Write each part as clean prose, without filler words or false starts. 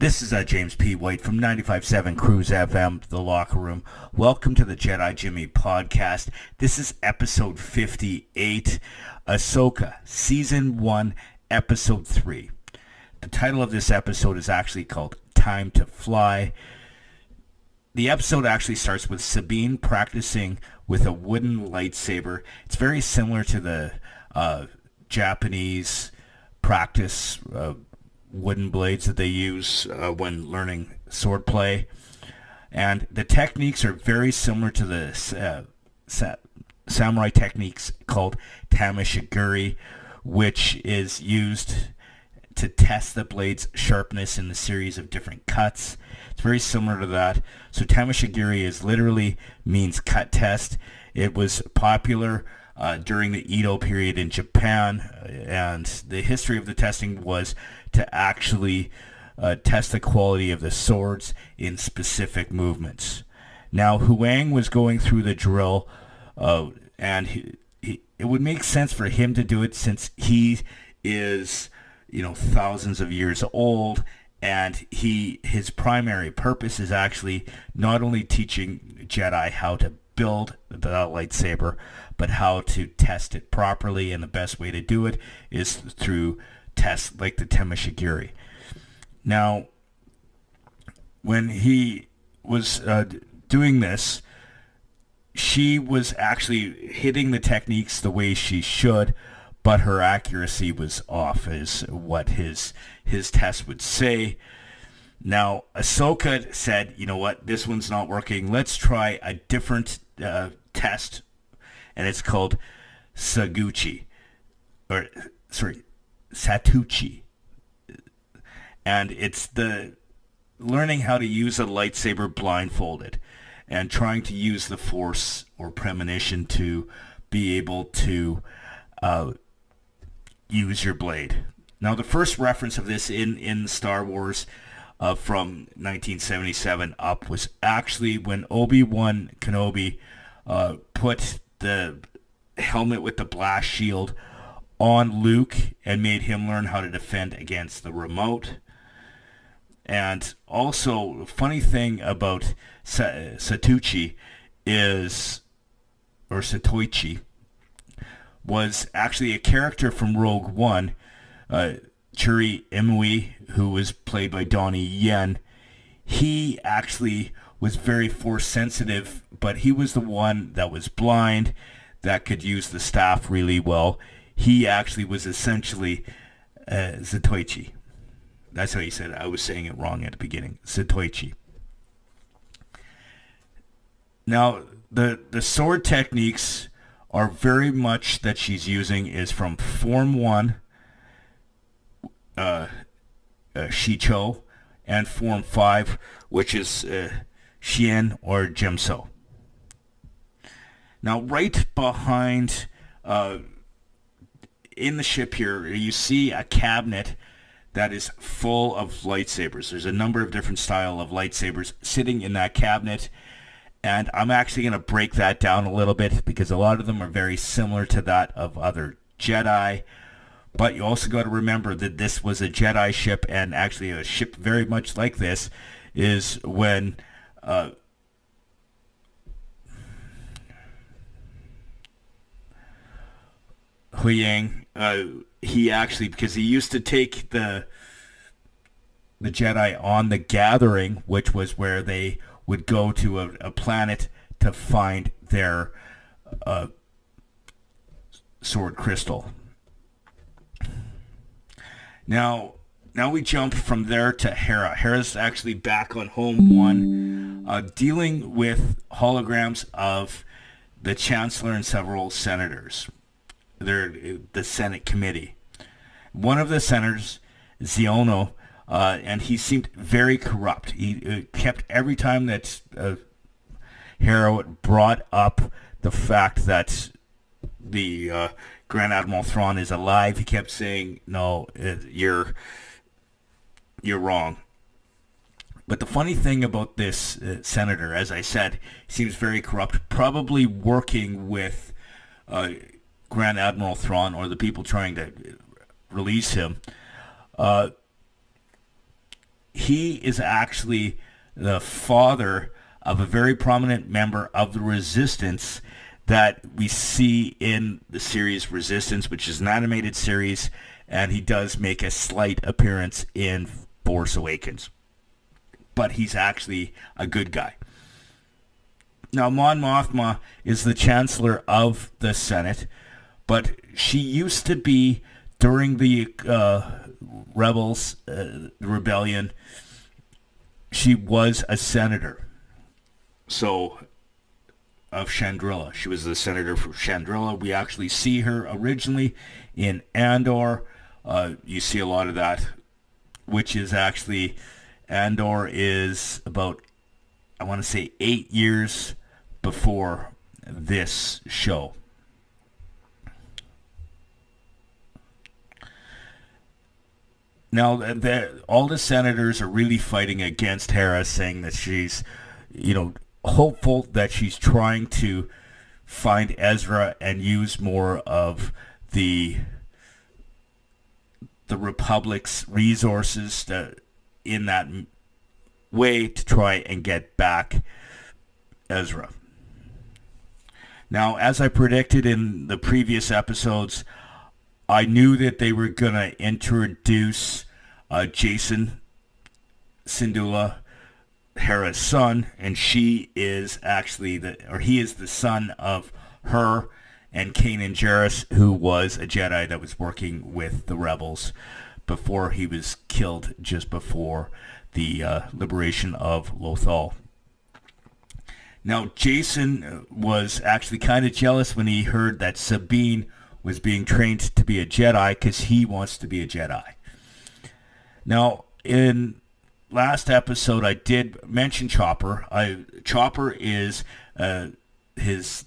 This is James P. White from 95.7 Cruise FM, The Locker Room. Welcome to the Jedi Jimmy podcast. This is episode 58, Ahsoka, Season 1, Episode 3. The title of this episode is actually called Time to Fly. The episode actually starts with Sabine practicing with a wooden lightsaber. It's very similar to the Japanese practice wooden blades that they use when learning swordplay. And the techniques are very similar to the samurai techniques called tameshiguri, which is used to test the blade's sharpness in a series of different cuts. It's very similar to that. So tameshiguri is literally means cut test. It was popular during the Edo period in Japan, and the history of the testing was to actually test the quality of the swords in specific movements. Now, Huang was going through the drill, and it would make sense for him to do it since he is, thousands of years old, and his primary purpose is actually not only teaching Jedi how to build the lightsaber, but how to test it properly, and the best way to do it is through tests like the tameshiguri. Now, when he was doing this, she was actually hitting the techniques the way she should, but her accuracy was off, is what his test would say. Now, Ahsoka said, you know what, this one's not working. Let's try a different test, and it's called Satuchi. And it's the learning how to use a lightsaber blindfolded and trying to use the Force or premonition to be able to use your blade. Now, the first reference of this in Star Wars from 1977 up was actually when Obi-Wan Kenobi put the helmet with the blast shield on Luke and made him learn how to defend against the remote. And also, funny thing about Satuchi was actually a character from Rogue One, Churi Imui, who was played by Donnie Yen. He actually was very force sensitive, but he was the one that was blind, that could use the staff really well. He actually was essentially Zatoichi. That's how he said it. I was saying it wrong at the beginning. Zatoichi. Now, the sword techniques are very much that she's using is from Form 1, Shicho, and Form 5, which is Xian or Jimso. Now, right behind, in the ship here, you see a cabinet that is full of lightsabers. There's a number of different style of lightsabers sitting in that cabinet, and I'm actually going to break that down a little bit because a lot of them are very similar to that of other Jedi. But you also got to remember that this was a Jedi ship, and actually a ship very much like this is when Huyang, he actually, because he used to take the Jedi on the Gathering, which was where they would go to a planet to find their sword crystal. Now we jump from there to Hera. Hera's actually back on Home 1, dealing with holograms of the Chancellor and several senators. They're the Senate committee. One of the senators, Ziono, and he seemed very corrupt. He kept, every time that Hera brought up the fact that the Grand Admiral Thrawn is alive, he kept saying, no, you're wrong. But the funny thing about this senator, as I said, seems very corrupt, probably working with Grand Admiral Thrawn or the people trying to release him. he is actually the father of a very prominent member of the Resistance that we see in the series Resistance, which is an animated series, and he does make a slight appearance in Force Awakens. But he's actually a good guy. Now, Mon Mothma is the Chancellor of the Senate, but she used to be, during the rebellion, she was a senator. So, of Chandrila. She was the senator for Chandrila. We actually see her originally in Andor. You see a lot of that, which is actually, Andor is about, I want to say, 8 years before this show. Now, all the senators are really fighting against Hera, saying that she's, hopeful that she's trying to find Ezra and use more of the Republic's resources in that way to try and get back Ezra. Now, as I predicted in the previous episodes, I knew that they were going to introduce Jason Syndulla, Hera's son, and he is the son of her and Kanan Jarrus, who was a Jedi that was working with the rebels before he was killed just before the liberation of Lothal. Now, Jason was actually kind of jealous when he heard that Sabine was being trained to be a Jedi, because he wants to be a Jedi. Now, in last episode, I did mention Chopper. Chopper is, his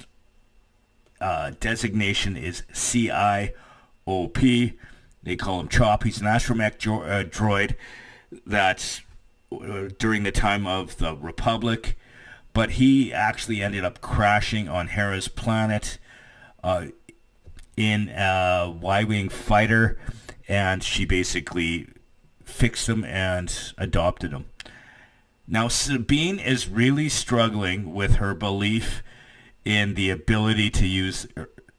designation is CIOP. They call him Chop. He's an astromech droid that's during the time of the Republic, but he actually ended up crashing on Hera's planet in a Y-wing fighter, and she basically fixed him and adopted him. Now, Sabine is really struggling with her belief in the ability to use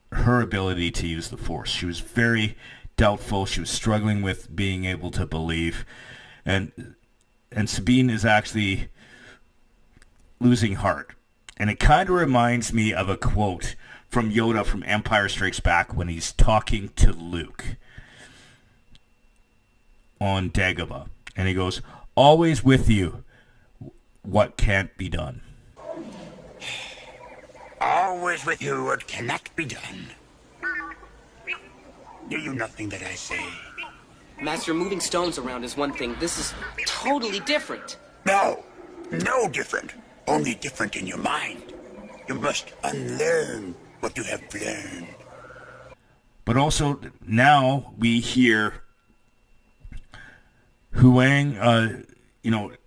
the Force. She was very doubtful. She was struggling with being able to believe, and Sabine is actually losing heart. And it kind of reminds me of a quote from Yoda from Empire Strikes Back when he's talking to Luke on Dagobah. And he goes, "Always with you, what can't be done." Always with you, what cannot be done. Do you nothing that I say? Master, moving stones around is one thing. This is totally different. No different. Only different in your mind. You must unlearn what you have learned. But also, now we hear Huang,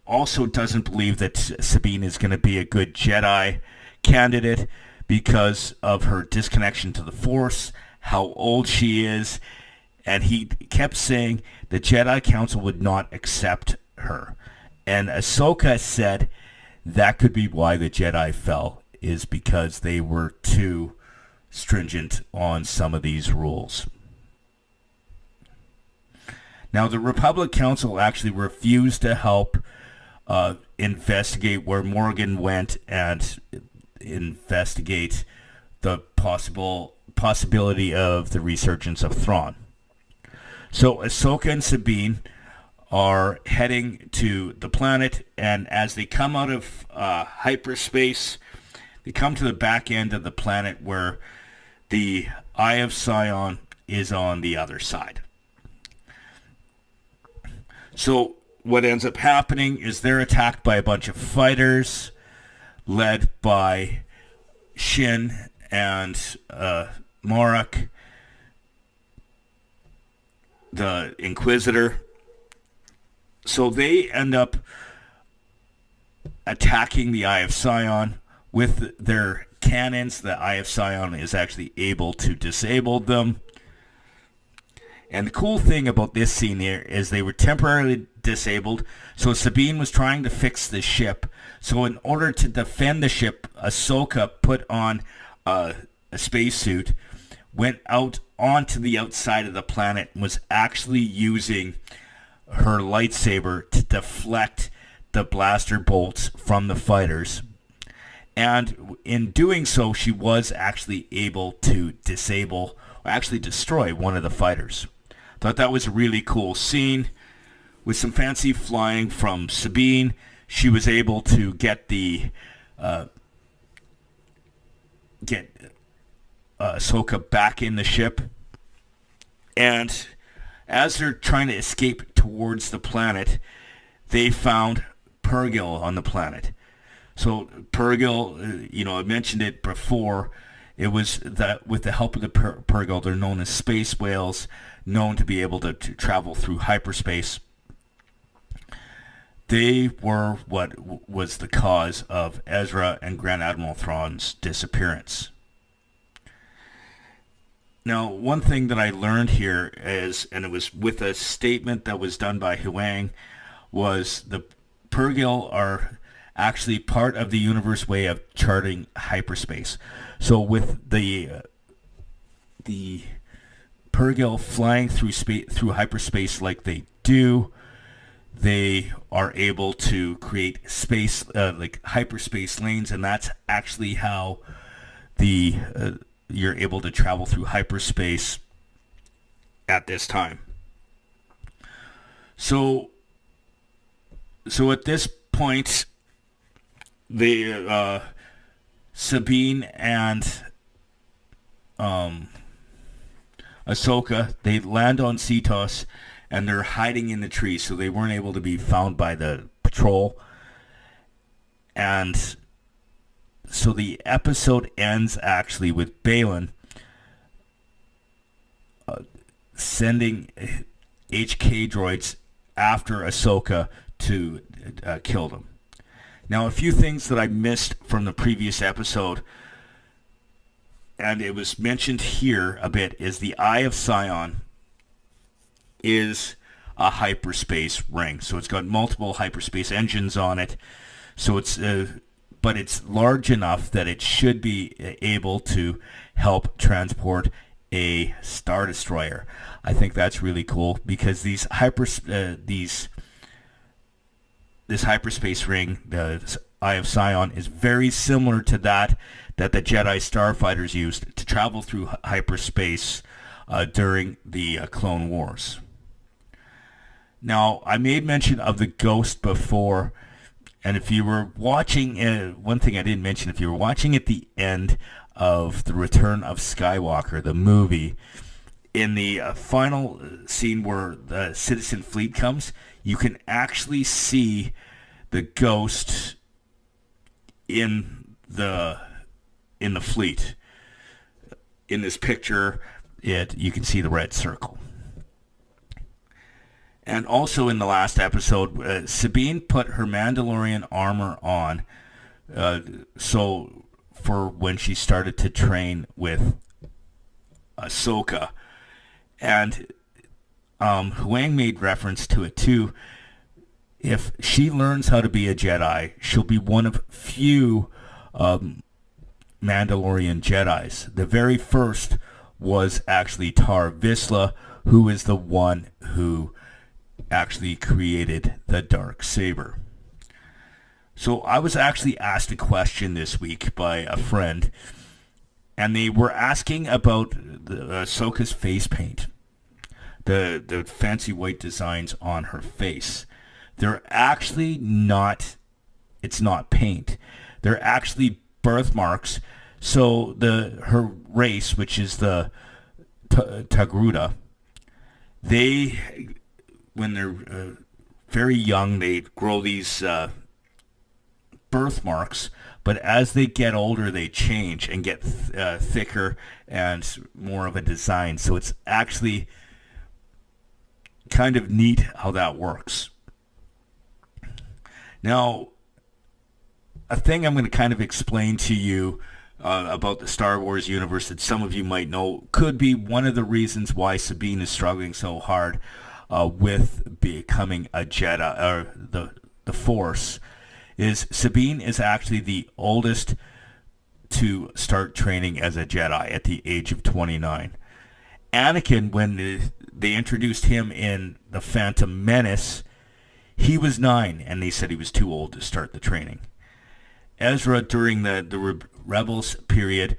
also doesn't believe that Sabine is going to be a good Jedi candidate because of her disconnection to the Force, how old she is, and he kept saying the Jedi Council would not accept her. And Ahsoka said that could be why the Jedi fell, is because they were too stringent on some of these rules. Now, the Republic Council actually refused to help investigate where Morgan went and investigate the possibility of the resurgence of Thrawn. So Ahsoka and Sabine are heading to the planet, and as they come out of hyperspace, they come to the back end of the planet where the Eye of Sion is on the other side. So what ends up happening is they're attacked by a bunch of fighters led by Shin and Morak, the Inquisitor. So they end up attacking the Eye of Sion with their cannons. The Eye of Sion is actually able to disable them. And the cool thing about this scene here is they were temporarily disabled. So Sabine was trying to fix the ship. So in order to defend the ship, Ahsoka put on a spacesuit, went out onto the outside of the planet, and was actually using her lightsaber to deflect the blaster bolts from the fighters. And in doing so, she was actually able to disable, or actually destroy one of the fighters. Thought that was a really cool scene with some fancy flying from Sabine. She was able to get Ahsoka back in the ship. And as they're trying to escape towards the planet, they found Purrgil on the planet. So Purrgil, I mentioned it before. It was that with the help of the Purrgil, they're known as space whales, known to be able to travel through hyperspace. They were what was the cause of Ezra and Grand Admiral Thrawn's disappearance. Now, one thing that I learned here is, and it was with a statement that was done by Huang, was the Purrgil are actually part of the universe way of charting hyperspace. So with the Purrgil flying through hyperspace like they do, they are able to create space like hyperspace lanes, and that's actually how you're able to travel through hyperspace at this time. So at this point, Sabine and Ahsoka, they land on Cetos, and they're hiding in the trees, so they weren't able to be found by the patrol. And so the episode ends actually with Baylan sending HK droids after Ahsoka to kill them. Now, a few things that I missed from the previous episode, and it was mentioned here a bit, is the Eye of Sion is a hyperspace ring. So it's got multiple hyperspace engines on it. So but it's large enough that it should be able to help transport a Star Destroyer. I think that's really cool because this hyperspace ring, the Eye of Sion, is very similar to that the Jedi starfighters used to travel through hyperspace during the Clone Wars. Now, I made mention of the Ghost before, and if you were watching, one thing I didn't mention, if you were watching at the end of The Return of Skywalker, the movie, in the final scene where the Citizen Fleet comes, you can actually see the Ghost in the fleet. In this picture, you can see the red circle. And also in the last episode, Sabine put her Mandalorian armor on, so for when she started to train with Ahsoka. And Huang made reference to it too. If she learns how to be a Jedi, she'll be one of few Mandalorian Jedis. The very first was actually Tar Vizsla, who is the one who actually created the dark saber. So I was actually asked a question this week by a friend, and they were asking about Ahsoka's face paint, the fancy white designs on her face. They're actually not, it's not paint. They're actually birthmarks. So her race, which is the Togruta, when they're very young, they grow these birthmarks, but as they get older, they change and get thicker and more of a design. So it's actually kind of neat how that works. Now, a thing I'm going to kind of explain to you about the Star Wars universe that some of you might know could be one of the reasons why Sabine is struggling so hard with becoming a Jedi, or the Force, is Sabine is actually the oldest to start training as a Jedi at the age of 29. Anakin, when they introduced him in The Phantom Menace, he was 9, and they said he was too old to start the training. Ezra, during the Rebels period,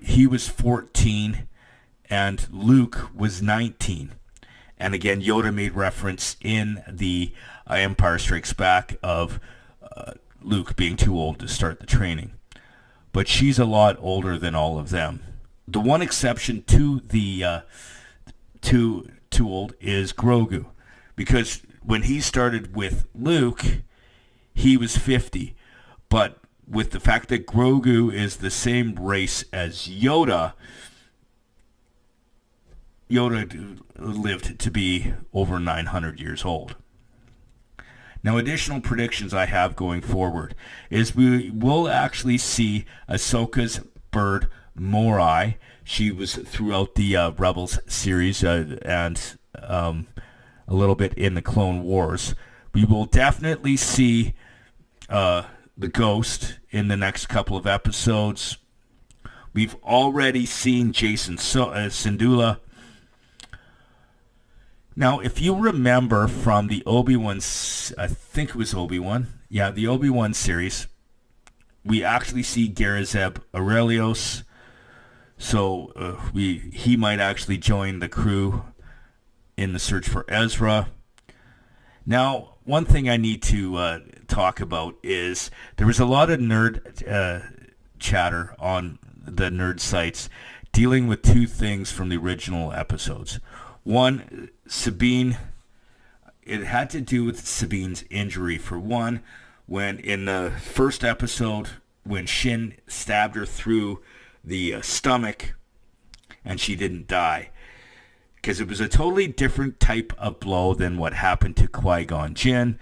he was 14, and Luke was 19. And again, Yoda made reference in the Empire Strikes Back of Luke being too old to start the training. But she's a lot older than all of them. The one exception to the too old is Grogu, because when he started with Luke, he was 50. But with the fact that Grogu is the same race as Yoda, Yoda lived to be over 900 years old. Now, additional predictions I have going forward is we will actually see Ahsoka's bird, Morai. She was throughout the Rebels series and a little bit in the Clone Wars. We will definitely see the Ghost in the next couple of episodes. We've already seen Jason Syndulla. Now, if you remember from the Obi-Wan, I think it was Obi-Wan, the Obi-Wan series, we actually see Garazeb Aurelios, so he might actually join the crew in the search for Ezra. Now, one thing I need to talk about is there was a lot of nerd chatter on the nerd sites dealing with two things from the original episodes. One, Sabine, it had to do with Sabine's injury. For one, when in the first episode, when Shin stabbed her through the stomach and she didn't die, because it was a totally different type of blow than what happened to Qui-Gon Jinn.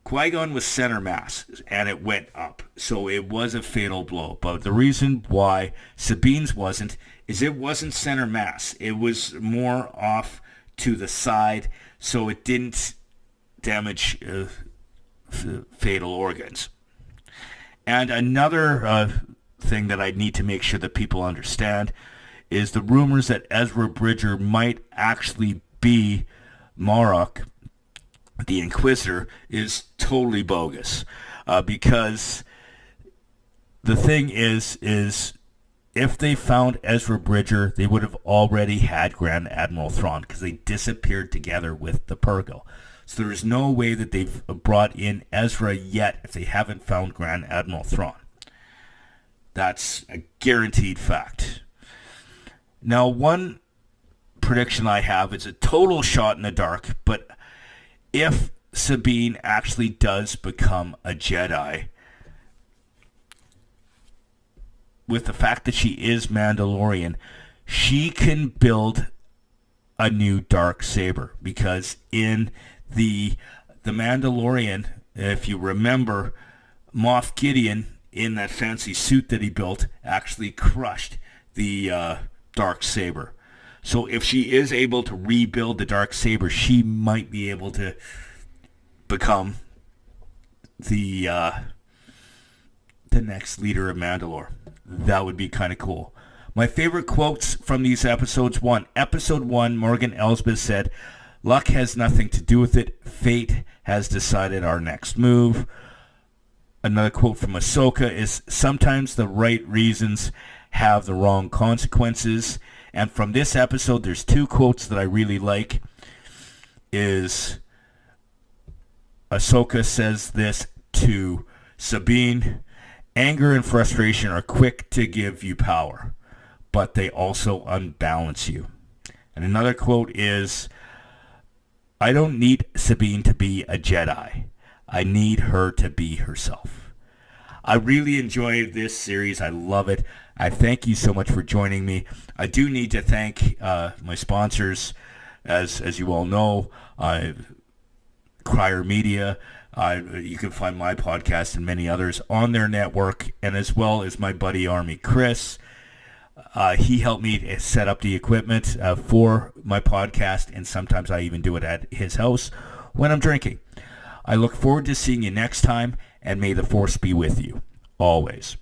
Qui-Gon was center mass, and it went up, so it was a fatal blow. But the reason why Sabine's wasn't is it wasn't center mass. It was more off to the side, so it didn't damage fatal organs. And another thing that I need to make sure that people understand is the rumors that Ezra Bridger might actually be Marok, the Inquisitor, is totally bogus. Because the thing is if they found Ezra Bridger, they would have already had Grand Admiral Thrawn, because they disappeared together with the Purrgil. So there's no way that they've brought in Ezra yet if they haven't found Grand Admiral Thrawn. That's a guaranteed fact. Now, one prediction I have is a total shot in the dark, but if Sabine actually does become a Jedi, with the fact that she is Mandalorian, she can build a new dark saber, because in the Mandalorian, if you remember, Moff Gideon, in that fancy suit that he built, actually crushed the dark saber. So if she is able to rebuild the dark saber, she might be able to become the next leader of Mandalore. That would be kind of cool. My favorite quotes from these episodes: Episode 1, Morgan Elsbeth said, "Luck has nothing to do with it. Fate has decided our next move." Another quote from Ahsoka is, "Sometimes the right reasons have the wrong consequences." And from this episode, there's two quotes that I really like. Is Ahsoka says this to Sabine: "Anger and frustration are quick to give you power, but they also unbalance you." And another quote is, "I don't need Sabine to be a Jedi. I need her to be herself." I really enjoyed this series. I love it. I thank you so much for joining me. I do need to thank my sponsors, as you all know, Crier Media, You can find my podcast and many others on their network, and as well as my buddy Army Chris. He helped me set up the equipment for my podcast, and sometimes I even do it at his house when I'm drinking. I look forward to seeing you next time, and may the Force be with you, always.